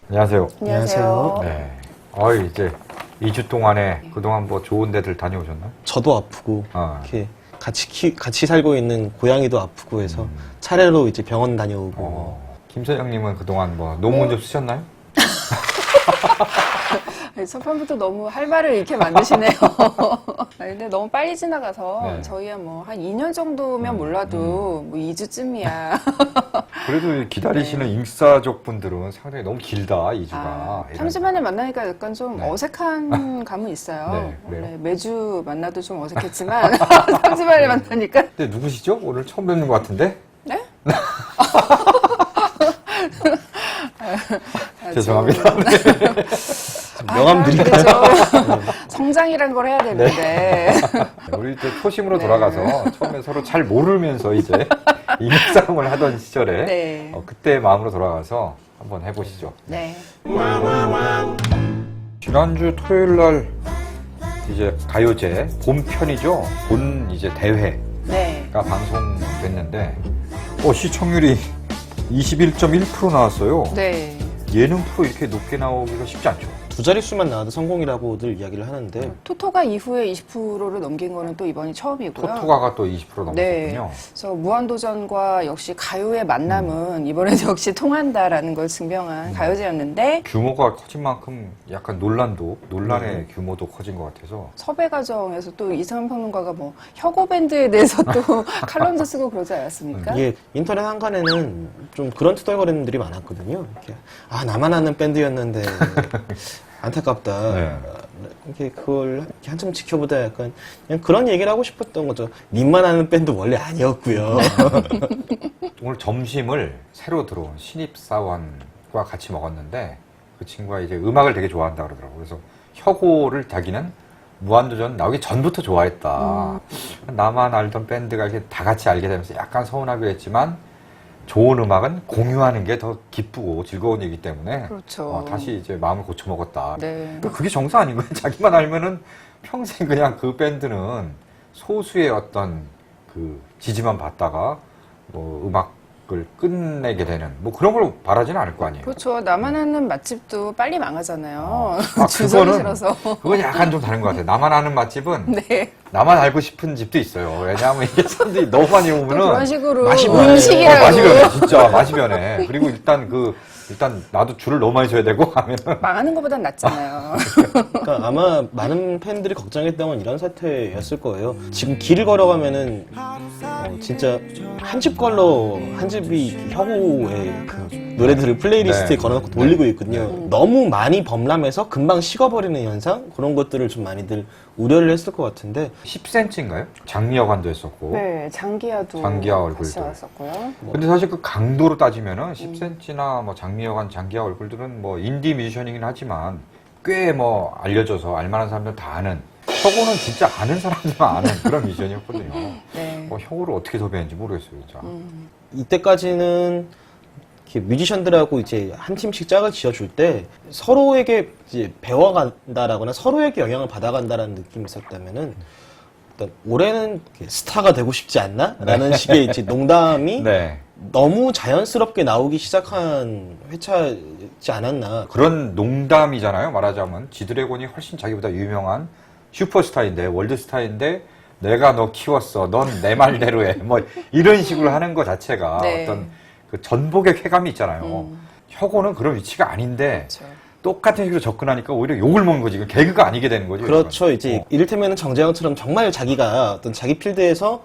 안녕하세요. 안녕하세요. 네. 이제 2주 동안에 그동안 뭐 좋은 데들 다녀오셨나요? 저도 아프고 이렇게 같이 살고 있는 고양이도 아프고 해서 차례로 이제 병원 다녀오고. 김 사장님은 그동안 뭐 논문 좀 쓰셨나요? 첫 판부터 너무 할 말을 이렇게 만드시네요. 근데 너무 빨리 지나가서 네. 저희야 뭐 한 2년 정도면 몰라도 뭐 2주쯤이야. 그래도 기다리시는 임사족 분들은 상당히 너무 길다, 2주가. 3주 만에 만나니까 약간 좀 네. 어색한 감은 있어요. 네, 그래요? 원래 매주 만나도 좀 어색했지만 3주 만에 만나니까. 근데 누구시죠? 오늘 처음 뵙는 것 같은데? 네? 죄송합니다. 네. 명함 드릴까요? 그렇죠. 성장이란 걸 해야 되는데. 우리 이제 초심으로 돌아가서 처음에 서로 잘 모르면서 이제 인싸움을 하던 시절에 네. 그때 마음으로 돌아가서 한번 해보시죠. 네. 지난주 토요일 날 이제 가요제 본편이죠. 본 이제 대회가 네. 방송됐는데 시청률이 21.1% 나왔어요. 네. 예능 프로 이렇게 높게 나오기가 쉽지 않죠. 두 자릿수만 나와도 성공이라고들 이야기를 하는데 토토가 이후에 20%를 넘긴 거는 또 이번이 처음이고요. 토토가가 또 20% 넘었거든요. 네. 그래서 무한도전과 역시 가요의 만남은 이번에도 역시 통한다라는 걸 증명한 가요제였는데 규모가 커진 만큼 약간 논란의 규모도 커진 것 같아서 섭외 과정에서 또 이상한 평론가가 뭐 혁오 밴드에 대해서 또 칼럼도 쓰고 그러지 않았습니까? 이게 인터넷 한간에는 좀 그런 투덜거리는들이 많았거든요. 이렇게 나만 아는 밴드였는데 안타깝다. 네. 이렇게 그걸 이렇게 한참 지켜보다 약간 그냥 그런 얘기를 하고 싶었던 거죠. 님만 아는 밴드 원래 아니었고요. 오늘 점심을 새로 들어온 신입사원과 같이 먹었는데 그 친구가 이제 음악을 되게 좋아한다 그러더라고요. 그래서 혁오를 자기는 무한도전 나오기 전부터 좋아했다. 나만 알던 밴드가 이렇게 다 같이 알게 되면서 약간 서운하기도 했지만 좋은 음악은 공유하는 게 더 기쁘고 즐거운 일이기 때문에 그렇죠. 다시 이제 마음을 고쳐먹었다. 네. 그게 정상 아닌 거예요. 자기만 알면은 평생 그냥 그 밴드는 소수의 어떤 그 지지만 받다가 뭐 음악을 끝내게 되는 뭐 그런 걸 바라지는 않을 거 아니에요. 그렇죠. 나만 아는 맛집도 빨리 망하잖아요. 아, 주소를 싫어서. 그건 약간 좀 다른 것 같아요. 나만 아는 맛집은 네. 나만 알고 싶은 집도 있어요. 왜냐하면 이게 사람들이 너무 많이 또 오면은 그런 식으로 맛이 변해요. 음식이라고. 맛이 변해. 진짜 맛이 변해. 그리고 일단 나도 줄을 너무 많이 서야 되고 하면은 망하는 것보단 낫잖아요. 그러니까 아마 많은 팬들이 걱정했던 건 이런 사태였을 거예요. 지금 길을 걸어가면은 진짜 한 집 걸러 한 집이 혁오의 그 노래들을 플레이리스트에 네. 걸어놓고 돌리고 있거든요. 너무 많이 범람해서 금방 식어버리는 현상? 그런 것들을 좀 많이들 우려를 했을 것 같은데 10cm인가요? 장미여관도 했었고. 네, 장기야도 장기야 같이 얼굴도. 나왔었고요. 근데 사실 그 강도로 따지면은 10cm나 뭐 장미여관, 장기야 얼굴들은 뭐 인디 뮤지션이긴 하지만 꽤 뭐 알려져서 알만한 사람들 다 아는. 혁오는 진짜 아는 사람들만 아는 그런 뮤지션이었거든요. 네. 혁오를 어떻게 섭외했는지 모르겠어요, 진짜. 이때까지는 이렇게 뮤지션들하고 이제 한 팀씩 짝을 지어줄 때 서로에게 이제 배워간다라거나 서로에게 영향을 받아간다라는 느낌이 있었다면은 일단 올해는 스타가 되고 싶지 않나? 라는 식의 이제 농담이 네. 너무 자연스럽게 나오기 시작한 회차지 않았나. 그런 농담이잖아요, 말하자면. 지드래곤이 훨씬 자기보다 유명한 슈퍼스타인데, 월드스타인데, 내가 너 키웠어. 넌 내 말대로 해. 뭐, 이런 식으로 하는 것 자체가 네. 어떤 그 전복의 쾌감이 있잖아요. 혁오는 그런 위치가 아닌데, 그렇죠. 똑같은 식으로 접근하니까 오히려 욕을 먹는 거지. 이건 개그가 아니게 되는 거죠. 그렇죠. 이건. 이제 이를테면 정재영처럼 정말 자기가 어떤 자기 필드에서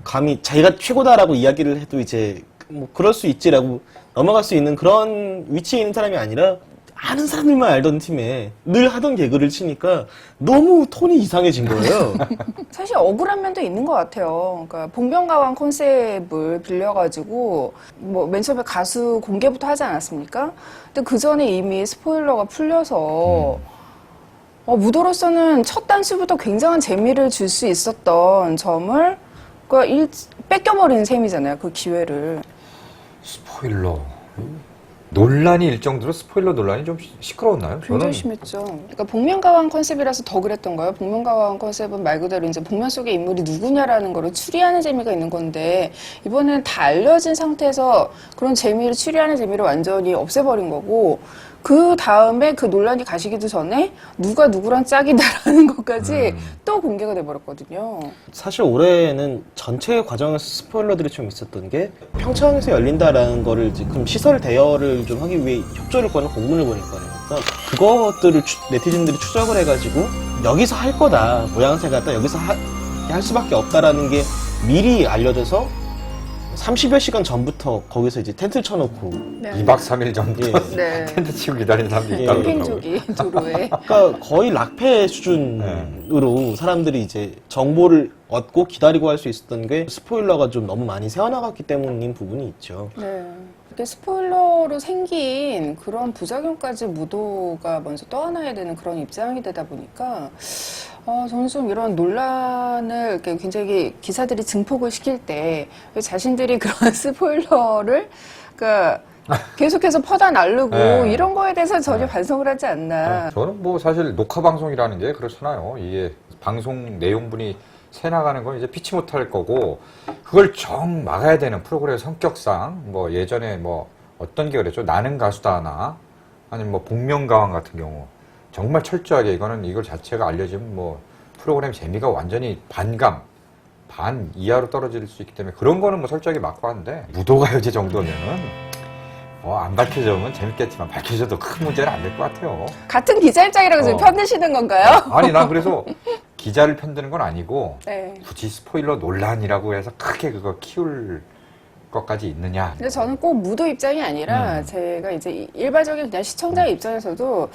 감히 자기가 최고다라고 이야기를 해도 이제 뭐 그럴 수 있지라고 넘어갈 수 있는 그런 위치에 있는 사람이 아니라 아는 사람들만 알던 팀에 늘 하던 개그를 치니까 너무 톤이 이상해진 거예요. 사실 억울한 면도 있는 것 같아요. 그러니까 봉변가왕 컨셉을 빌려가지고 뭐 맨 처음에 가수 공개부터 하지 않았습니까? 근데 그 전에 이미 스포일러가 풀려서 무도로서는 첫 단추부터 굉장한 재미를 줄 수 있었던 점을 뺏겨버린 셈이잖아요. 그 기회를. 스포일러. 논란이 일정도로 스포일러 논란이 좀 시끄러웠나요? 굉장히 심했죠. 그러니까 복면가왕 컨셉이라서 더 그랬던 거예요. 복면가왕 컨셉은 말 그대로 이제 복면 속의 인물이 누구냐라는 거를 추리하는 재미가 있는 건데 이번에는 다 알려진 상태에서 그런 재미를 추리하는 재미를 완전히 없애버린 거고 그 다음에 그 논란이 가시기도 전에 누가 누구랑 짝이다라는 것까지 또 공개가 돼버렸거든요. 사실 올해는 전체 과정에서 스포일러들이 좀 있었던 게 평창에서 열린다라는 거를 지금 시설 대여를 좀 하기 위해 협조를 구하는 공문을 보니까요. 그러니까 그것들을 네티즌들이 추적을 해가지고 여기서 할 거다 모양새가 딱 여기서 할 수밖에 없다라는 게 미리 알려져서 30여 시간 전부터 거기서 이제 텐트를 쳐놓고 네. 2박 3일 전부터 네. 텐트 치고 기다리는 사람들이 예. 있다고 그러더라고요. 캠핑족이 도로에. 그러니까 거의 락패 수준으로 사람들이 이제 정보를 얻고 기다리고 할 수 있었던 게 스포일러가 좀 너무 많이 새어나갔기 때문인 부분이 있죠. 네. 이렇게 스포일러로 생긴 그런 부작용까지 무도가 먼저 떠안아야 되는 그런 입장이 되다 보니까 저는 좀 이런 논란을 이렇게 굉장히 기사들이 증폭을 시킬 때 자신들이 그런 스포일러를 그러니까 계속해서 퍼다 나르고 네. 이런 거에 대해서 전혀 네. 반성을 하지 않나. 저는 뭐 사실 녹화 방송이라는 게 그렇잖아요. 이게 방송 내용분이 새 나가는 건 이제 피치 못할 거고 그걸 정 막아야 되는 프로그램 성격상 뭐 예전에 뭐 어떤 게 그랬죠. 나는 가수다나 아니면 뭐 복면가왕 같은 경우 정말 철저하게 이걸 자체가 알려지면 뭐 프로그램 재미가 완전히 반 이하로 떨어질 수 있기 때문에 그런 거는 뭐 철저하게 막고 하는데 무도가요제 정도면은 뭐 안 밝혀져면 재밌겠지만 밝혀져도 큰 문제는 안 될 것 같아요. 같은 기자 입장이라고 지금 편드시는 건가요? 아니 난 그래서 기자를 편드는 건 아니고 네. 굳이 스포일러 논란이라고 해서 크게 그거 키울 것까지 있느냐. 근데 저는 꼭 무도 입장이 아니라 제가 이제 일반적인 그냥 시청자의 입장에서도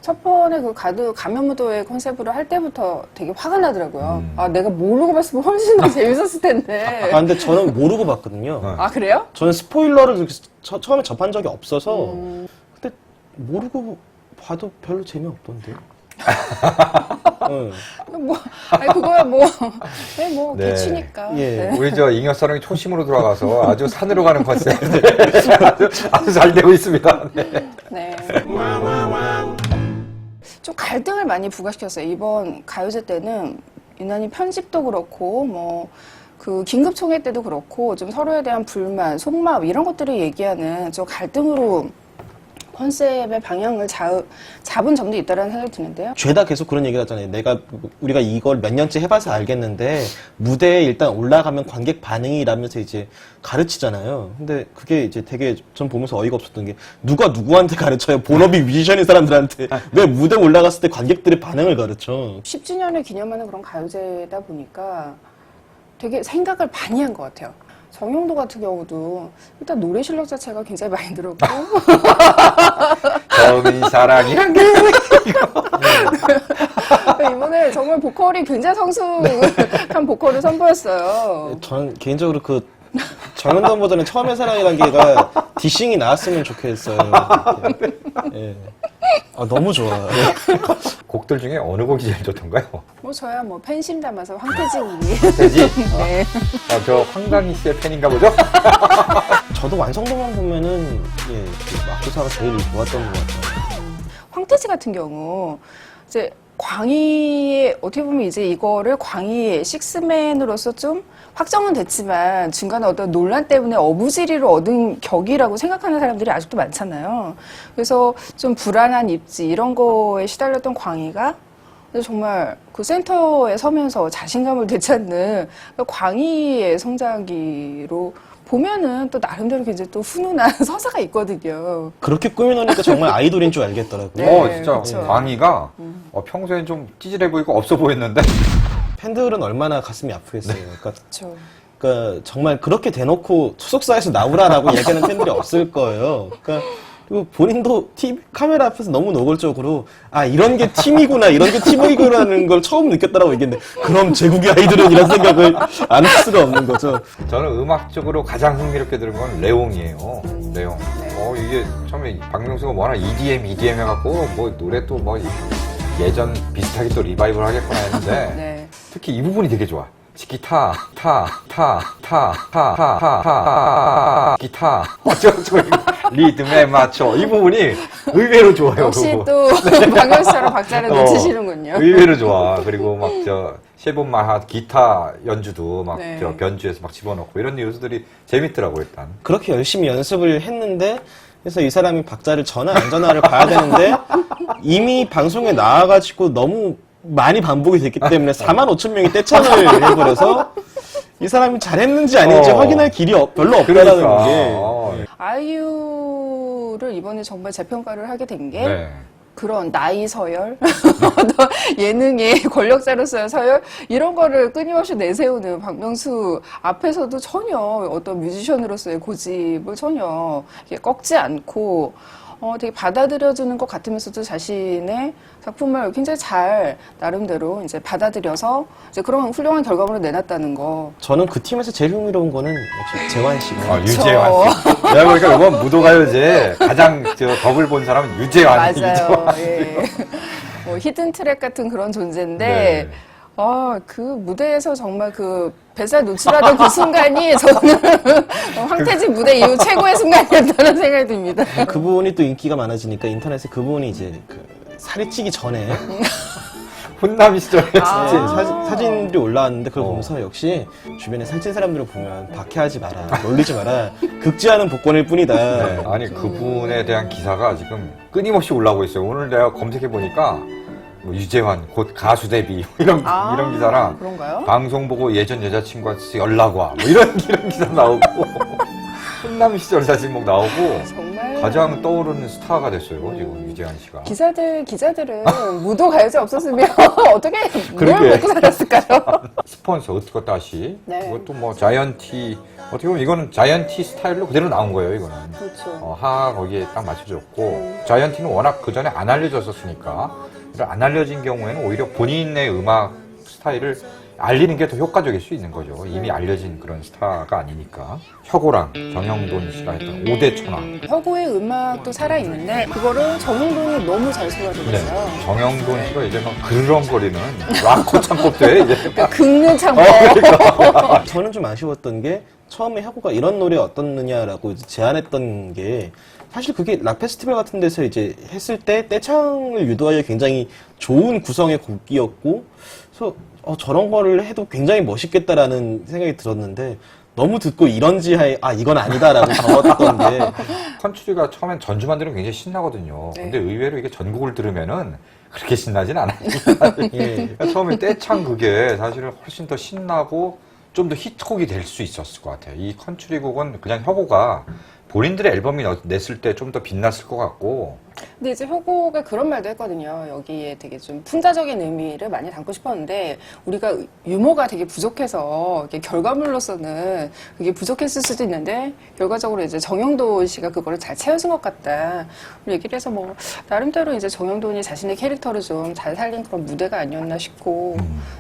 첫 번에 그 가면무도의 컨셉으로 할 때부터 되게 화가 나더라고요. 아, 내가 모르고 봤으면 훨씬 더 재밌었을 텐데. 아 근데 저는 모르고 봤거든요. 아, 그래요? 저는 스포일러를 그렇게 처음에 접한 적이 없어서 근데 모르고 봐도 별로 재미없던데. 응. 뭐, 아니, 그거야 뭐, 네, 뭐, 네. 개취니까. 예. 네. 우리 저 잉여사랑이 초심으로 돌아가서 아주 산으로 가는 컨셉 아주 잘 되고 있습니다. 네. 네. 좀 갈등을 많이 부각시켰어요. 이번 가요제 때는 유난히 편집도 그렇고, 뭐, 그 긴급총회 때도 그렇고, 좀 서로에 대한 불만, 속마음, 이런 것들을 얘기하는 좀 갈등으로 컨셉의 방향을 잡은 점도 있다라는 생각이 드는데요. 죄다 계속 그런 얘기를 하잖아요. 우리가 이걸 몇 년째 해봐서 알겠는데, 무대에 일단 올라가면 관객 반응이라면서 이제 가르치잖아요. 근데 그게 이제 되게 전 보면서 어이가 없었던 게, 누가 누구한테 가르쳐요? 본업이 뮤지션인 사람들한테. 왜 무대에 올라갔을 때 관객들의 반응을 가르쳐? 10주년을 기념하는 그런 가요제다 보니까 되게 생각을 많이 한 것 같아요. 정용도 같은 경우도 일단 노래 실력 자체가 굉장히 많이 늘었고 처음인 사랑이란 게 이번에 정말 보컬이 굉장히 성숙한 보컬을 선보였어요. 저는 개인적으로 그 정현돈 버전의 처음의 사랑이라는 게가 디싱이 나왔으면 좋겠어요. 예. 아, 너무 좋아. 곡들 중에 어느 곡이 제일 좋던가요? 뭐 저야 뭐 팬심 담아서 황태진이 되지? 네. 저 황강희 씨의 팬인가 보죠? 저도 완성도만 보면은 예, 그 막조사가 제일 좋았던 것 같아요. 황태지 같은 경우 이제 광희의 어떻게 보면 이제 이거를 광희의 식스맨으로서 좀 확정은 됐지만 중간에 어떤 논란 때문에 어부지리를 얻은 격이라고 생각하는 사람들이 아직도 많잖아요. 그래서 좀 불안한 입지 이런 거에 시달렸던 광희가 정말 그 센터에 서면서 자신감을 되찾는 광희의 성장기로 보면은 또 나름대로 굉장히 또 훈훈한 서사가 있거든요. 그렇게 꾸며놓으니까 정말 아이돌인 줄 알겠더라고요. 네. 진짜 그쵸. 광희가 평소엔 좀 찌질해 보이고 없어 보였는데 팬들은 얼마나 가슴이 아프겠어요. 그렇죠. 그러니까 정말 그렇게 대놓고 소속사에서 나오라라고 얘기하는 팬들이 없을 거예요. 그러니까 그리고 본인도 TV 카메라 앞에서 너무 노골적으로 아 이런 게 팀이구나 이런 게 팀이구나라는 걸 처음 느꼈다라고 얘기했는데 그럼 제국의 아이들은 이런 생각을 안 할 수가 없는 거죠. 저는 음악적으로 가장 흥미롭게 들은 건 레옹이에요. 레옹. 이게 처음에 박명수가 뭐하나 EDM 해갖고 뭐 노래 또 뭐 예전 비슷하게 또 리바이벌 하겠구나 했는데 네. 특히 이 부분이 되게 좋아. 기타. 기타. 어쩌고 이거 리듬에 맞춰. 이 부분이 의외로 좋아요. 역시 그 부분. 또 박명수처럼 박자를 놓치시는군요. 의외로 좋아. 그리고 막 셰본마하 기타 연주도 막 네. 변주해서 막 집어넣고 이런 요소들이 재밌더라고 일단. 그렇게 열심히 연습을 했는데 그래서 이 사람이 박자를 전화 안 전화를 봐야 되는데 이미 방송에 나와가지고 너무 많이 반복이 됐기 때문에 4만 5천 명이 떼창을 해버려서 이 사람이 잘했는지 아닌지 확인할 길이 별로 없다라는 그러니까. 게 아이유를 이번에 정말 재평가를 하게 된 게 네. 그런 나이 서열, 어떤 예능의 권력자로서의 서열 이런 거를 끊임없이 내세우는 박명수 앞에서도 전혀 어떤 뮤지션으로서의 고집을 전혀 이렇게 꺾지 않고 되게 받아들여주는 것 같으면서도 자신의 작품을 굉장히 잘 나름대로 이제 받아들여서 이제 그런 훌륭한 결과물을 내놨다는 거. 저는 그 팀에서 제일 흥미로운 거는 역시 재환 씨가 아, 유재환 씨. 내가 보니까 이번 무도가요제 가장 덕을 본 사람은 유재환. 맞아요. 예. 뭐 히든 트랙 같은 그런 존재인데 네. 그 무대에서 정말 그 뱃살 노출하던 그 순간이 저는 황태진 무대 이후 최고의 순간이었다는 생각이 듭니다. 그분이 또 인기가 많아지니까 인터넷에 그분이 이제 그 살이 찌기 전에 훈남 시절에 사진들이 올라왔는데 그걸 보면서 역시 주변에 살찐 사람들을 보면 박해하지 마라, 놀리지 마라, 극지하는 복권일 뿐이다. 네, 아니 그분에 대한 기사가 지금 끊임없이 올라오고 있어요. 오늘 내가 검색해 보니까 뭐 유재환 곧 가수 데뷔 이런 기사랑 그런가요? 방송 보고 예전 여자친구한테 연락 와 뭐 이런 기사 나오고 훈남 시절 사진 뭐 나오고 정말 가장 떠오르는 스타가 됐어요 지금 유재환 씨가. 기자들은 무도 가요제 없었으면 어떻게 뭘 그러게. 먹고 살았을까요? 스폰서 어떻게 다시 네. 그것도 뭐 자이언티 어떻게 보면 이거는 자이언티 스타일로 그대로 나온 거예요 이거는. 그렇죠. 하하 거기에 딱 맞춰줬고 자이언티는 워낙 그 전에 안 알려졌었으니까 안 알려진 경우에는 오히려 본인의 음악 스타일을 알리는 게 더 효과적일 수 있는 거죠. 이미 알려진 그런 스타가 아니니까. 혁오랑 정영돈 씨가 했던 5대 천왕. 혁오의 음악도 살아있는데 그거를 정영돈이 너무 잘 네. 소화해줬어요. 정영돈 씨가 이제 막 그르렁거리는 락커 창법대 이제. 그러니까 긁는 창법. 저는 좀 아쉬웠던 게 처음에 혁오가 이런 노래 어떻느냐라고 이제 제안했던 게 사실 그게 락 페스티벌 같은 데서 이제 했을 때 떼창을 유도하여 굉장히 좋은 구성의 곡이었고 그래서 저런 거를 해도 굉장히 멋있겠다라는 생각이 들었는데 너무 듣고 이런 지하에 이건 아니다라고 잡았던 게 컨츄리가 처음엔 전주만 들으면 굉장히 신나거든요. 네. 근데 의외로 이게 전곡을 들으면은 그렇게 신나진 않아요. 예. 처음에 떼창 그게 사실은 훨씬 더 신나고 좀 더 히트곡이 될 수 있었을 것 같아요. 이 컨츄리 곡은 그냥 혁오가 본인들의 앨범이 냈을 때 좀 더 빛났을 것 같고. 근데 이제 혁오가 그런 말도 했거든요. 여기에 되게 좀 풍자적인 의미를 많이 담고 싶었는데 우리가 유머가 되게 부족해서 이게 결과물로서는 그게 부족했을 수도 있는데 결과적으로 이제 정영돈 씨가 그거를 잘 채워준 것 같다. 얘기를 해서 뭐 나름대로 이제 정영돈이 자신의 캐릭터를 좀 잘 살린 그런 무대가 아니었나 싶고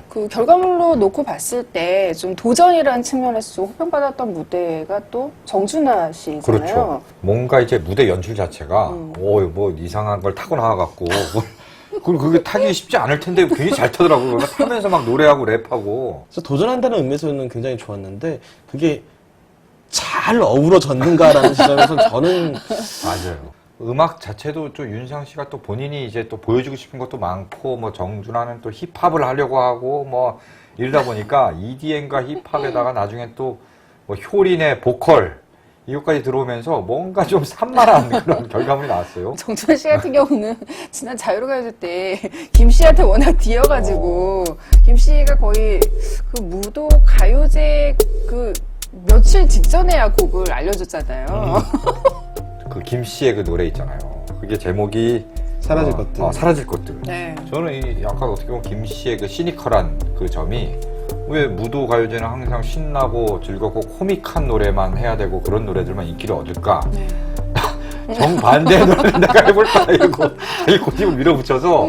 그 결과물로 놓고 봤을 때 좀 도전이라는 측면에서 좀 호평받았던 무대가 또 정준하 씨잖아요. 그렇죠. 뭔가 이제 무대 연출 자체가 뭐 이상한 걸 타고 나와갖고 그리고 그게 타기 쉽지 않을 텐데 굉장히 잘 타더라고요. 타면서 막 노래하고 랩하고. 그래서 도전한다는 의미에서는 굉장히 좋았는데 그게 잘 어우러졌는가라는 지점에서 저는 맞아요. 음악 자체도 또 윤상 씨가 또 본인이 이제 또 보여주고 싶은 것도 많고 뭐 정준하는 또 힙합을 하려고 하고 뭐 이러다 보니까 EDM과 힙합에다가 나중에 또 뭐 효린의 보컬 이것까지 들어오면서 뭔가 좀 산만한 그런 결과물이 나왔어요. 정준하 씨 같은 경우는 지난 자유로가요제 때 김 씨한테 워낙 뒤어가지고 김 씨가 거의 그 무도 가요제 그 며칠 직전에야 곡을 알려줬잖아요. 그 김 씨의 그 노래 있잖아요. 그게 제목이 사라질 것들. 사라질 것들. 네. 저는 이 약간 어떻게 보면 김 씨의 그 시니컬한 그 점이 왜 무도 가요제는 항상 신나고 즐겁고 코믹한 노래만 해야 되고 그런 노래들만 인기를 얻을까? 네. 정반대의 노래를 내가 해볼까 이러고 자기 고집을 밀어붙여서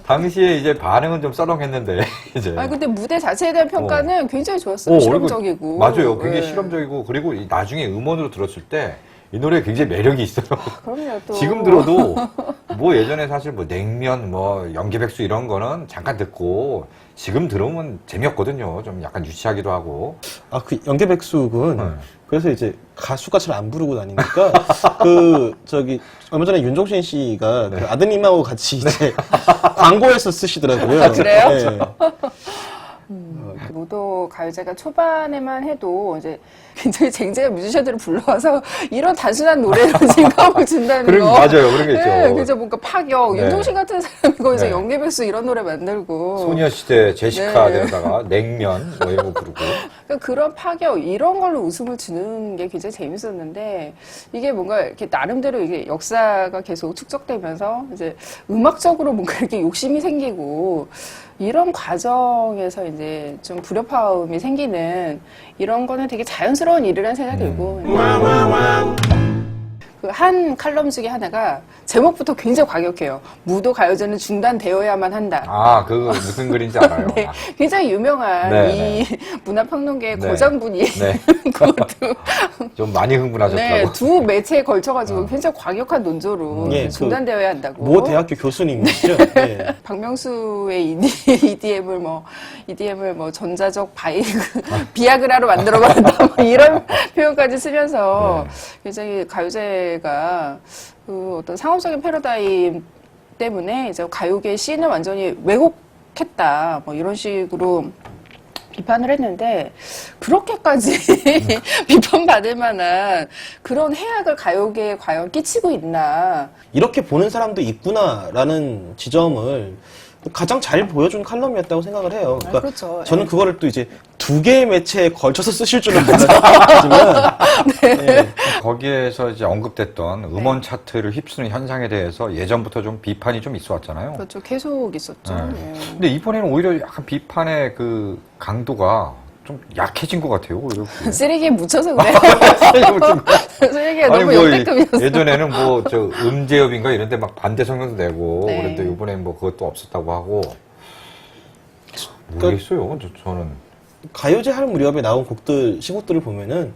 당시에 이제 반응은 좀 썰렁했는데 이제 아니 근데 무대 자체에 대한 평가는 굉장히 좋았어요. 그리고 실험적이고. 맞아요. 굉장히 네. 실험적이고 그리고 나중에 음원으로 들었을 때 이 노래 굉장히 매력이 있어요. 그럼요, 또. 지금 들어도 뭐 예전에 사실 뭐 냉면, 뭐 연계백수 이런 거는 잠깐 듣고 지금 들으면 재미없거든요. 좀 약간 유치하기도 하고. 아, 그 연계백숙은 네. 그래서 이제 가수가 잘 안 부르고 다니니까 얼마 전에 윤종신 씨가 네. 그 아드님하고 같이 이제 광고에서 쓰시더라고요. 아, 그래요? 네. 무도 가요제가 초반에만 해도 이제 굉장히 쟁쟁한 뮤지션들을 불러와서 이런 단순한 노래로 즐거움을 준다는 그런, 거. 맞아요. 그런 게 있죠. 네, 그죠. 뭔가 파격. 네. 윤종신 같은 사람이 거기서 네. 연계백수 이런 노래 만들고. 소녀시대 제시카 네. 데려다가 냉면 뭐 이런 거 부르고. 그러니까 그런 파격, 이런 걸로 웃음을 주는 게 굉장히 재밌었는데, 이게 뭔가 이렇게 나름대로 이게 역사가 계속 축적되면서 이제 음악적으로 뭔가 이렇게 욕심이 생기고, 이런 과정에서 이제 좀 불협화음이 생기는 이런 거는 되게 자연스러운 일이라는 생각이 들고. 그 한 칼럼 중에 하나가 제목부터 굉장히 과격해요. 무도 가요제는 중단되어야만 한다. 아, 그 무슨 글인지 알아요. 네, 굉장히 유명한 네, 이 문화평론계 네. 고장분이 네. 그것도 좀 많이 흥분하셨다고. 네, 두 매체에 걸쳐가지고 굉장히 과격한 논조로 예, 중단되어야 한다고. 모 대학교 교수님이시죠? 네. 박명수의 EDM을 뭐 전자적 비아그라로 만들어버린다 뭐 이런 표현까지 쓰면서 굉장히 가요제가 그 어떤 상업적인 패러다임 때문에 이제 가요계 씬을 완전히 왜곡했다 뭐 이런 식으로 비판을 했는데 그렇게까지 비판받을 만한 그런 해악을 가요계에 과연 끼치고 있나. 이렇게 보는 사람도 있구나라는 지점을 가장 잘 보여준 칼럼이었다고 생각을 해요. 그러니까 그렇죠. 저는 그거를 또 이제 두 개의 매체에 걸쳐서 쓰실 줄은 몰랐지만 네. 거기에서 이제 언급됐던 음원 차트를 휩쓰는 현상에 대해서 예전부터 좀 비판이 좀 있어 왔잖아요. 그렇죠. 계속 있었죠. 네. 네. 근데 이번에는 오히려 약간 비판의 그 강도가 좀 약해진 것 같아요. 오히려. 쓰레기에 묻혀서 그래요. 쓰레기가 아니, 너무 뭐 역대급이었어. 예전에는 뭐 저 음제협인가 이런 데 막 반대 성명도 내고 네. 그런데 이번엔 뭐 그것도 없었다고 하고 모르겠어요. 저는 가요제 할 무렵에 나온 시곡들을 보면은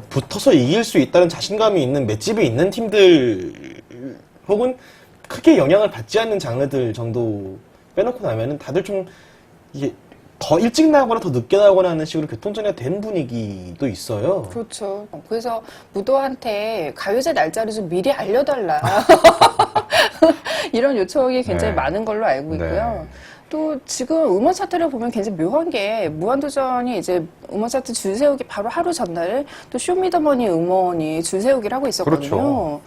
붙어서 이길 수 있다는 자신감이 있는 맷집이 있는 팀들 혹은 크게 영향을 받지 않는 장르들 정도 빼놓고 나면은 다들 좀 이게 더 일찍 나오거나 더 늦게 나오거나 하는 식으로 교통정리가 된 분위기도 있어요. 그렇죠. 그래서 무도한테 가요제 날짜를 좀 미리 알려달라. 이런 요청이 굉장히 네. 많은 걸로 알고 있고요. 네. 또 지금 음원 차트를 보면 굉장히 묘한 게 무한도전이 이제 음원 차트 줄 세우기 바로 하루 전날에 또 쇼미더머니 음원이 줄 세우기를 하고 있었거든요. 그렇죠.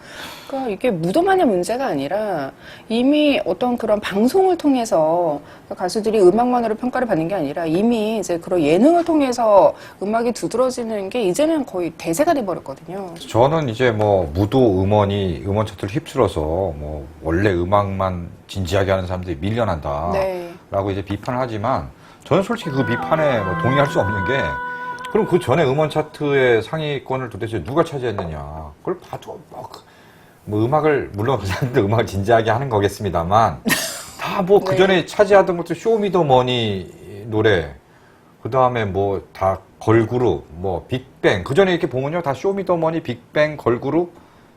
그러니까 이게 무도만의 문제가 아니라 이미 어떤 그런 방송을 통해서 가수들이 음악만으로 평가를 받는 게 아니라 이미 이제 그런 예능을 통해서 음악이 두드러지는 게 이제는 거의 대세가 돼버렸거든요. 저는 이제 뭐 무도 음원이 음원 차트를 휩쓸어서 뭐 원래 음악만 진지하게 하는 사람들이 밀려난다 네. 라고 이제 비판을 하지만 저는 솔직히 그 비판에 뭐 동의할 수 없는 게 그럼 그 전에 음원 차트의 상위권을 도대체 누가 차지했느냐 그걸 봐도 뭐 음악을 물론 그 사람들 음악을 진지하게 하는 거겠습니다만 다 뭐 그 전에 차지하던 것도 쇼미더머니 노래 그 다음에 뭐 다 걸그룹 뭐 빅뱅 그 전에 이렇게 보면요 다 쇼미더머니 빅뱅 걸그룹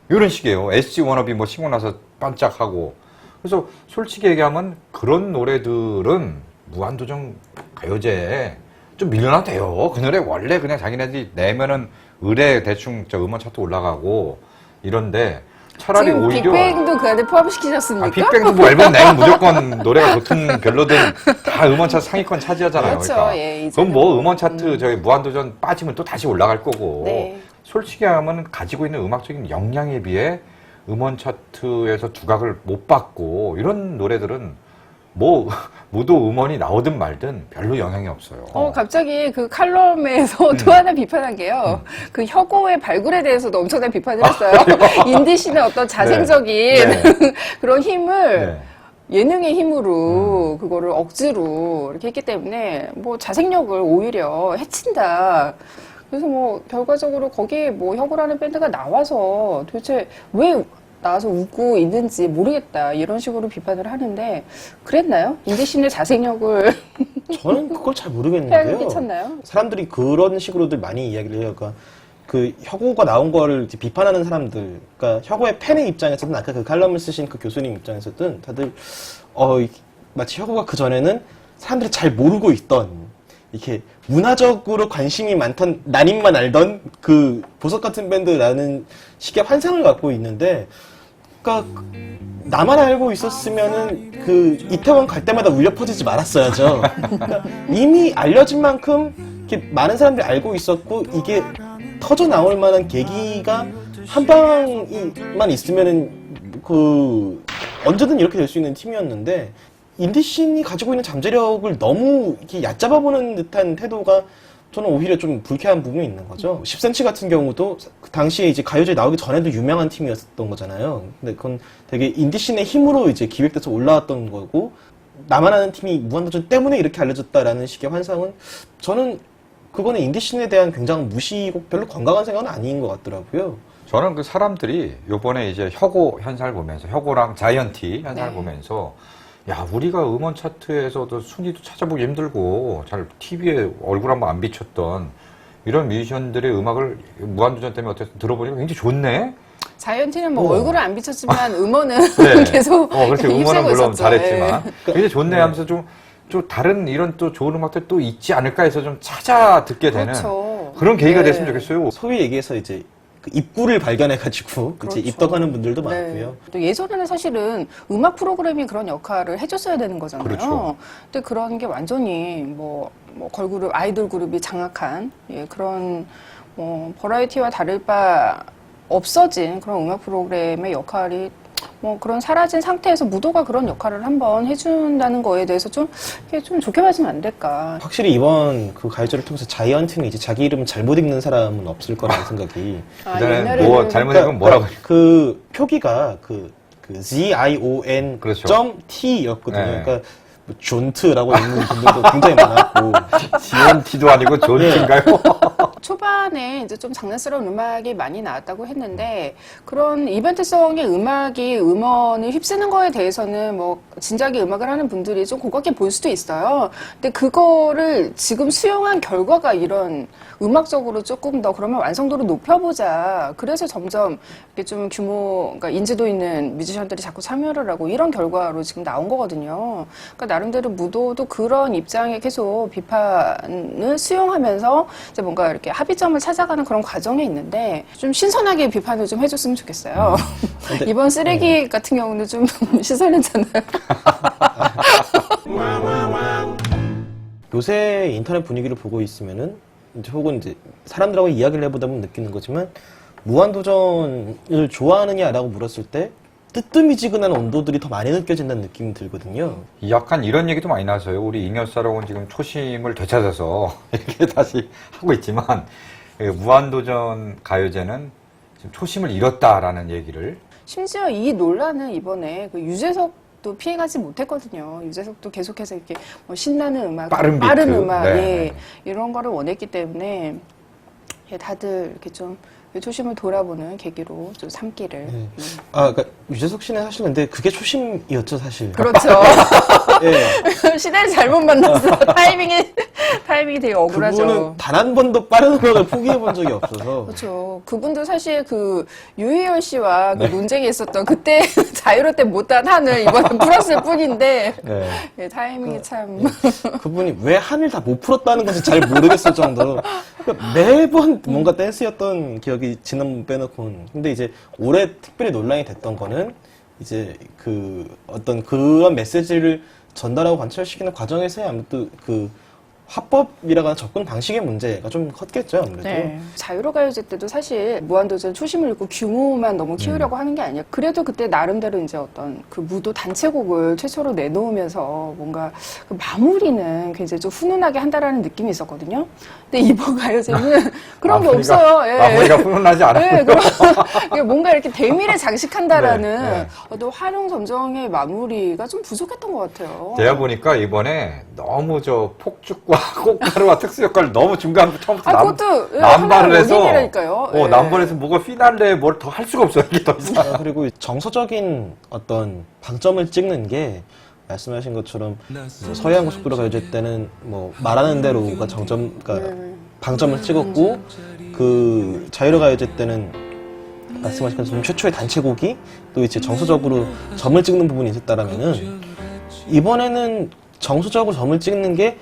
이런 식이에요. SG 워너비 뭐 신고 나서 반짝하고 그래서 솔직히 얘기하면 그런 노래들은 무한도전 가요제에 좀 밀려나도 돼요. 그 노래 원래 그냥 자기네들이 내면은 의뢰 대충 저 음원 차트 올라가고 이런데 차라리 지금 오히려 빅뱅도 그 안에 포함시키셨습니까? 빅뱅도 뭐 앨범 내면 무조건 노래가 좋든 별로든 다 음원 차트 상위권 차지하잖아요. 그렇죠. 그러니까. 예, 그럼 이제는 뭐 음원 차트 저기 무한도전 빠지면 또 다시 올라갈 거고 네. 솔직히 하면 가지고 있는 음악적인 역량에 비해 음원 차트에서 두각을 못 받고 이런 노래들은 뭐 무도 음원이 나오든 말든 별로 영향이 없어요. 갑자기 그 칼럼에서 또 하나 비판한 게요. 그 혁오의 발굴에 대해서도 엄청난 비판을 했어요. 인디씬의 어떤 자생적인 네. 그런 힘을 네. 예능의 힘으로 그거를 억지로 이렇게 했기 때문에 뭐 자생력을 오히려 해친다. 그래서 뭐 결과적으로 거기에 뭐 혁오라는 밴드가 나와서 도대체 왜 나와서 웃고 있는지 모르겠다 이런 식으로 비판을 하는데 그랬나요? 인디씬의 자생력을 저는 그걸 잘 해악을 모르겠는데요. 끼쳤나요? 사람들이 그런 식으로들 많이 이야기를 해요. 그러니까 그 혁오가 나온 거를 이제 비판하는 사람들, 그러니까 혁오의 팬의 입장에서든 아까 그 칼럼을 쓰신 그 교수님 입장에서든 다들 마치 혁오가 그 전에는 사람들이 잘 모르고 있던 이렇게 문화적으로 관심이 많던 난임만 알던 그 보석 같은 밴드라는 식의 환상을 갖고 있는데, 그러니까 나만 알고 있었으면은 그 이태원 갈 때마다 울려 퍼지지 말았어야죠. 그러니까 이미 알려진 만큼 이렇게 많은 사람들이 알고 있었고 이게 터져 나올 만한 계기가 한 방만 있으면은 그 언제든 이렇게 될 수 있는 팀이었는데, 인디씬이 가지고 있는 잠재력을 너무 이렇게 얕잡아 보는 듯한 태도가 저는 오히려 좀 불쾌한 부분이 있는 거죠. 10cm 같은 경우도 그 당시에 이제 가요제 나오기 전에도 유명한 팀이었던 거잖아요. 근데 그건 되게 인디씬의 힘으로 이제 기획돼서 올라왔던 거고, 나만 아는 팀이 무한도전 때문에 이렇게 알려졌다라는 식의 환상은 저는 그거는 인디씬에 대한 굉장히 무시고 별로 건강한 생각은 아닌 것 같더라고요. 저는 그 사람들이 요번에 이제 혁오 현상을 보면서, 혁오랑 자이언티 현상을 네. 보면서, 야, 우리가 음원 차트에서도 순위도 찾아보기 힘들고 잘 TV에 얼굴 한번 안 비쳤던 이런 뮤지션들의 음악을 무한도전 때문에 어쨌든 들어보니까 굉장히 좋네. 자이언티는 뭐 어. 얼굴을 안 비쳤지만 음원은 네. 계속 그렇지. 음원은 휩쓸고 물론 있었죠. 잘했지만 예. 굉장히 좋네 하면서 좀 다른 이런 또 좋은 음악들 또 있지 않을까 해서 좀 찾아 듣게 되는 그렇죠. 그런 계기가 네. 됐으면 좋겠어요. 소위 얘기해서 이제 그 입구를 발견해가지고 그렇죠. 이제 입덕하는 분들도 네. 많고요. 또 예전에는 사실은 음악 프로그램이 그런 역할을 해줬어야 되는 거잖아요. 그렇죠. 근데 그런 게 완전히 뭐 걸그룹, 아이돌 그룹이 장악한 그런 버라이티와 다를 바 없어진 그런 음악 프로그램의 역할이 그런 사라진 상태에서 무도가 그런 역할을 한번 해준다는 거에 대해서 좀 좋게 봐주면 안 될까. 확실히 이번 그 가요제를 통해서 자이언티는 이제 자기 이름 잘못 읽는 사람은 없을 거라는 생각이. 그전에 뭐 잘못 읽으면 뭐라고. 그 표기가 그 ZION.T였거든요. 그렇죠. 네. 네. 그러니까 뭐 존트라고 읽는 분들도 굉장히 많았고. GNT도 아니고 존티인가요? 초반에 이제 좀 장난스러운 음악이 많이 나왔다고 했는데, 그런 이벤트성의 음악이 음원을 휩쓰는 거에 대해서는 뭐 진작에 음악을 하는 분들이 좀 고깝게 볼 수도 있어요. 근데 그거를 지금 수용한 결과가 이런 음악적으로 조금 더 그러면 완성도를 높여보자. 그래서 점점 이렇게 좀 그러니까 인지도 있는 뮤지션들이 자꾸 참여를 하고 이런 결과로 지금 나온 거거든요. 그러니까 나름대로 무도도 그런 입장에 계속 비판을 수용하면서 이제 뭔가 이렇게 합의점을 찾아가는 그런 과정에 있는데, 좀 신선하게 비판을 좀 해줬으면 좋겠어요. 이번 쓰레기 같은 경우는 좀 신선했잖아요. 요새 인터넷 분위기를 보고 있으면은 이제 혹은 이제 사람들하고 이야기를 해보다 보면 느끼는 거지만, 무한도전을 좋아하느냐라고 물었을 때 뜨뜨미지근한 온도들이 더 많이 느껴진다는 느낌이 들거든요. 약간 이런 얘기도 많이 나서요. 우리 잉여사랑은 지금 초심을 되찾아서 이렇게 다시 하고 있지만, 무한도전 가요제는 지금 초심을 잃었다라는 얘기를. 심지어 이 논란은 이번에 그 유재석도 피해가지 못했거든요. 유재석도 계속해서 이렇게 뭐 신나는 음악, 빠른 비트. 음악, 네. 이런 거를 원했기 때문에 다들 이렇게 좀 초심을 돌아보는 계기로 좀 삼기를. 그러니까 유재석 씨는 사실 근데 그게 초심이었죠, 사실. 그렇죠. 예. 시대를 잘못 만났어. 타이밍이 되게 억울하죠. 그분은 단 한 번도 빠른 음악을 포기해 본 적이 없어서. 그렇죠. 그분도 사실 그 유희열 씨와 그 논쟁이 있었던 그때 자유로 때 못한 한을 이번에 풀었을 뿐인데, 네. 타이밍이 참. 그분이 왜 한을 다 못 풀었다는 것을 잘 모르겠을 정도로 그러니까 매번 뭔가 댄스였던 기억이 지난번 빼놓고는. 근데 이제 올해 특별히 논란이 됐던 거는 이제 그 어떤 그런 메시지를 전달하고 관철시키는 과정에서의 아무튼 그 화법이라고 하는 접근 방식의 문제가 좀 컸겠죠, 아무래도. 네. 자유로가요제 때도 사실 무한도전 초심을 잃고 규모만 너무 키우려고 하는 게 아니야. 그래도 그때 나름대로 이제 어떤 그 무도 단체곡을 최초로 내놓으면서 뭔가 그 마무리는 굉장히 좀 훈훈하게 한다라는 느낌이 있었거든요. 근데 이번 가요제는 그런 게 없어요. 예. 마무리가 훈훈하지 않아요. 네, 뭔가 이렇게 대미를 장식한다라는 네, 네. 어떤 활용 점정의 마무리가 좀 부족했던 것 같아요. 제가 보니까 이번에 너무 폭죽과 꽃가루와 특수 역할을 너무 중간부터 처음부터 그것도 남발을 해서 원인이라니까요. 예. 남발해서 뭐가 피날레에 뭘 더 할 수가 없어요. 이게 더 이상. 그리고 정서적인 어떤 방점을 찍는 게 말씀하신 것처럼 서해안 고속도로 가요제 때는 뭐 말하는 대로가 그러니까 방점을 찍었고 그 자유로가요제 때는 말씀하신 것처럼 최초의 단체곡이 또 이제 정서적으로 점을 찍는 부분이 있었다라면은 이번에는 정서적으로 점을 찍는 게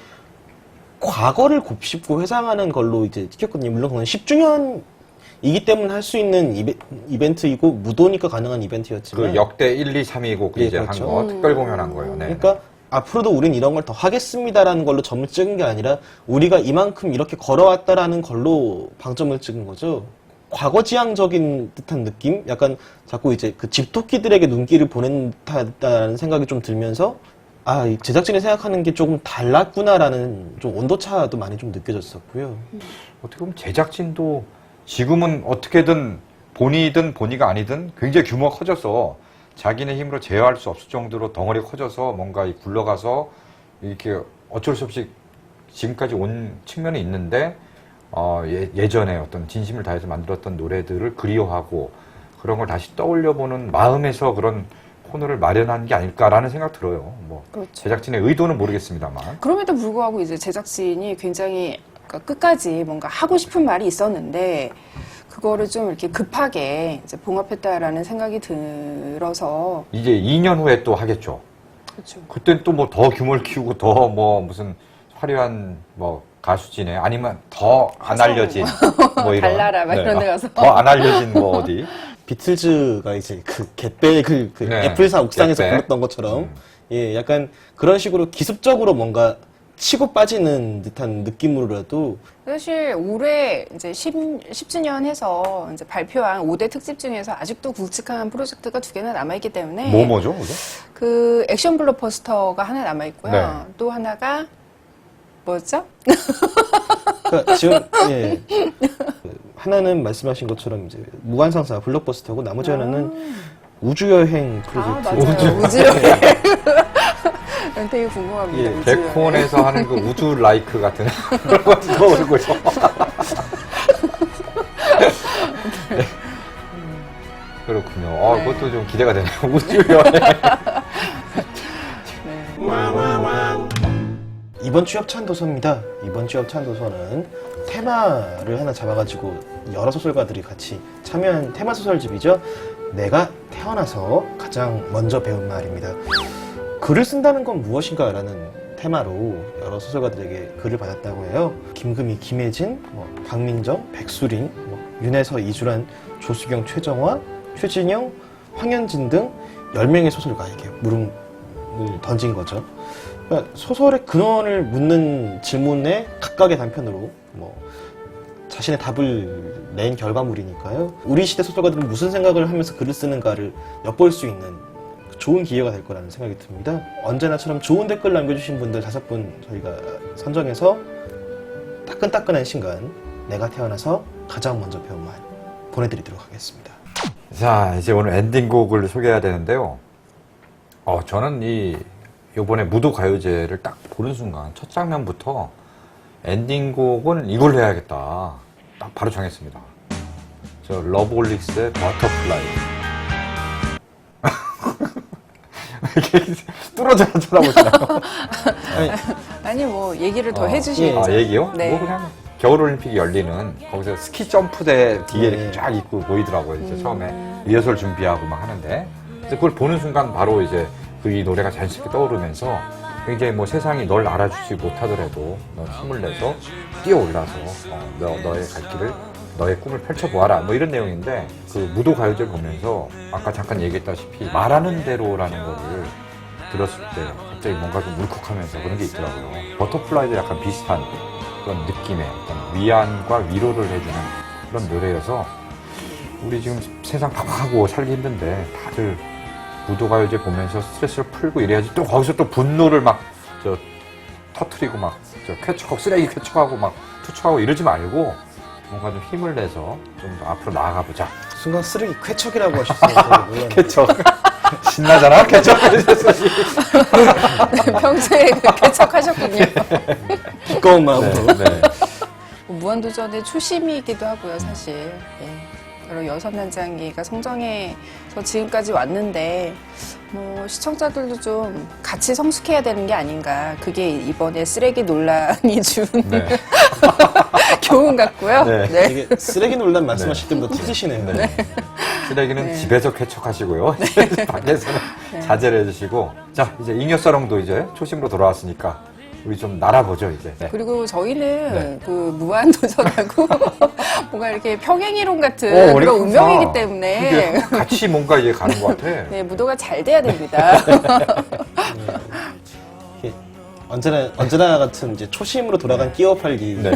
과거를 곱씹고 회상하는 걸로 이제 찍혔거든요. 물론 그건 10주년이기 때문에 할 수 있는 이벤트이고 무도니까 가능한 이벤트였지만 그 역대 1, 2, 3위 곡 예, 이제 그렇죠. 한 거 특별 공연한 거예요. 네. 그러니까 앞으로도 우린 이런 걸 더 하겠습니다라는 걸로 점을 찍은 게 아니라 우리가 이만큼 이렇게 걸어왔다라는 걸로 방점을 찍은 거죠. 과거지향적인 듯한 느낌? 약간 자꾸 이제 그 집토끼들에게 눈길을 보낸 듯하다는 생각이 좀 들면서 아, 이 제작진이 생각하는 게 조금 달랐구나라는 좀 온도차도 많이 좀 느껴졌었고요. 어떻게 보면 제작진도 지금은 어떻게든 본이든 본이가 아니든 굉장히 규모가 커져서 자기네 힘으로 제어할 수 없을 정도로 덩어리가 커져서 뭔가 굴러가서 이렇게 어쩔 수 없이 지금까지 온 측면이 있는데 예전에 어떤 진심을 다해서 만들었던 노래들을 그리워하고 그런 걸 다시 떠올려보는 마음에서 그런 코너를 마련한 게 아닐까라는 생각 들어요. 뭐 그렇죠. 제작진의 의도는 모르겠습니다만. 그럼에도 불구하고 이제 제작진이 굉장히 그러니까 끝까지 뭔가 하고 싶은 말이 있었는데 그거를 좀 이렇게 급하게 이제 봉합했다라는 생각이 들어서 이제 2년 후에 또 하겠죠. 그렇죠. 그땐 또 뭐 더 규모를 키우고 더 뭐 무슨 화려한 뭐 가수진에 아니면 더 안 알려진 뭐 이런 달나라 막 이런 데 가서. 더 안 알려진 뭐 어디 비틀즈가 이제 그 갯백을 그 네. 애플사 옥상에서 갯백. 불렀던 것처럼 예, 약간 그런 식으로 기습적으로 뭔가 치고 빠지는 듯한 느낌으로라도 사실 올해 이제 10주년 해서 이제 발표한 5대 특집 중에서 아직도 굵직한 프로젝트가 2개나 남아있기 때문에 뭐죠? 그죠? 그 액션 블록버스터가 하나 남아있고요. 네. 또 하나가 뭐였죠? 그러니까 지금 예. 그 하나는 말씀하신 것처럼 이제 무한상사 블록버스터고 나머지 하나는 우주여행 프로젝트. 맞아요. 우주여행. 되게 궁금합니다. 예, 우주여행. 개콘에서 하는 그 우주 라이크 같은 그런 거 거죠. 네. 그렇군요. 네. 그것도 좀 기대가 되네요. 우주 여행. 이번 주 협찬 도서입니다. 이번 주 협찬 도서는 테마를 하나 잡아가지고 여러 소설가들이 같이 참여한 테마 소설집이죠. 내가 태어나서 가장 먼저 배운 말입니다. 글을 쓴다는 건 무엇인가라는 테마로 여러 소설가들에게 글을 받았다고 해요. 김금희, 김혜진, 박민정, 백수린, 윤혜서, 이주란, 조수경, 최정화, 최진영, 황현진 등 10명의 소설가에게 물음을 던진 거죠. 그러니까 소설의 근원을 묻는 질문에 각각의 단편으로 자신의 답을 낸 결과물이니까요. 우리 시대 소설가들은 무슨 생각을 하면서 글을 쓰는가를 엿볼 수 있는 좋은 기회가 될 거라는 생각이 듭니다. 언제나처럼 좋은 댓글 남겨주신 분들 5분 저희가 선정해서 따끈따끈한 신간 내가 태어나서 가장 먼저 배운 말 보내드리도록 하겠습니다. 자, 이제 오늘 엔딩곡을 소개해야 되는데요. 저는 요번에 무도가요제를 딱 보는 순간 첫 장면부터 엔딩곡은 이걸로 해야겠다. 딱 바로 정했습니다. 저 러브홀릭스의 버터플라이. 이렇게 뚫어져 쳐다보시나요? 아니 뭐 얘기를 더 해주시겠죠. 얘기요? 네. 뭐 그냥 겨울올림픽이 열리는 거기서 스키 점프대 뒤에 이렇게 쫙 입고 보이더라고요. 이제 처음에 리허설 준비하고 막 하는데 그래서 그걸 보는 순간 바로 이제 이 노래가 자연스럽게 떠오르면서 굉장히 뭐 세상이 널 알아주지 못하더라도 너 힘을 내서 뛰어올라서 너의 갈 길을 너의 꿈을 펼쳐보아라 뭐 이런 내용인데 그 무도가요제를 보면서 아까 잠깐 얘기했다시피 말하는 대로라는 거를 들었을 때 갑자기 뭔가 좀 울컥하면서 그런 게 있더라고요. 버터플라이도 약간 비슷한 그런 느낌의 어떤 위안과 위로를 해주는 그런 노래여서 우리 지금 세상 팍팍하고 살기 힘든데 다들 무도가요제 보면서 스트레스를 풀고 이래야지 또 거기서 또 분노를 막 터트리고 막 쾌척하고 쓰레기 쾌척하고 막 투척하고 이러지 말고 뭔가 좀 힘을 내서 좀 더 앞으로 나아가보자. 순간 쓰레기 쾌척이라고 하셨어요. 쾌척. 신나잖아, 쾌척. 평소에 개척하셨군요. 기꺼운 마음으로. 네. 무한도전의 초심이기도 하고요, 사실. 여러 여섯 난장기가 성장해서 지금까지 왔는데, 시청자들도 좀 같이 성숙해야 되는 게 아닌가. 그게 이번에 쓰레기 논란이 준 네. 교훈 같고요. 네. 네. 되게 쓰레기 논란 말씀하실 때보다 터지시네요. 네. 쓰레기는 네. 집에서 쾌척하시고요. 밖에서는 자제를 해주시고. 자, 이제 잉여사롱도 이제 초심으로 돌아왔으니까 우리 좀 날아보죠, 이제. 네. 그리고 저희는 네. 그 무한도전하고 뭔가 이렇게 평행이론 같은 우리가 그런 항상 운명이기 때문에 그게 같이 뭔가 이게 가는 것 같아. 네, 무도가 잘 돼야 됩니다. 이게 언제나 같은 이제 초심으로 돌아간 끼어 팔기. 네.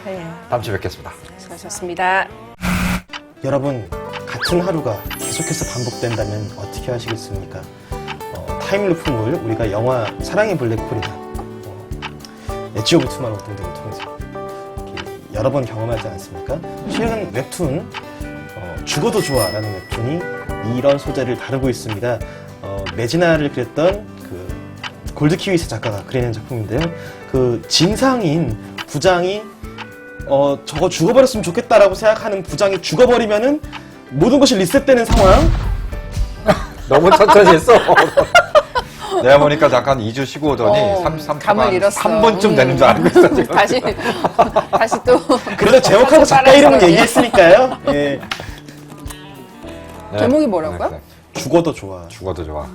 네, 다음 주에 뵙겠습니다. 수고하셨습니다. 여러분, 같은 하루가 계속해서 반복된다면 어떻게 하시겠습니까? 타임루프물, 우리가 영화 사랑의 블랙홀이나 엣지 오브 투마로우 등등을 통해서 이렇게 여러 번 경험하지 않습니까? 최근 웹툰 죽어도 좋아라는 웹툰이 이런 소재를 다루고 있습니다. 메지나를 그렸던 그 골드키위스 작가가 그리는 작품인데요. 그 진상인 부장이 저거 죽어버렸으면 좋겠다라고 생각하는 부장이 죽어버리면은 모든 것이 리셋되는 상황. 너무 천천히 했어. 내가 보니까 잠깐 2주 쉬고 오더니 33초간 감을 잃었어. 3분쯤 되는 줄 알고 있어, 지금. 다시 또. 그래도 제목하고 작가 이름은 얘기했으니까요. 예. 네. 제목이 뭐라고요? 네, 네. 죽어도 좋아. 죽어도 좋아.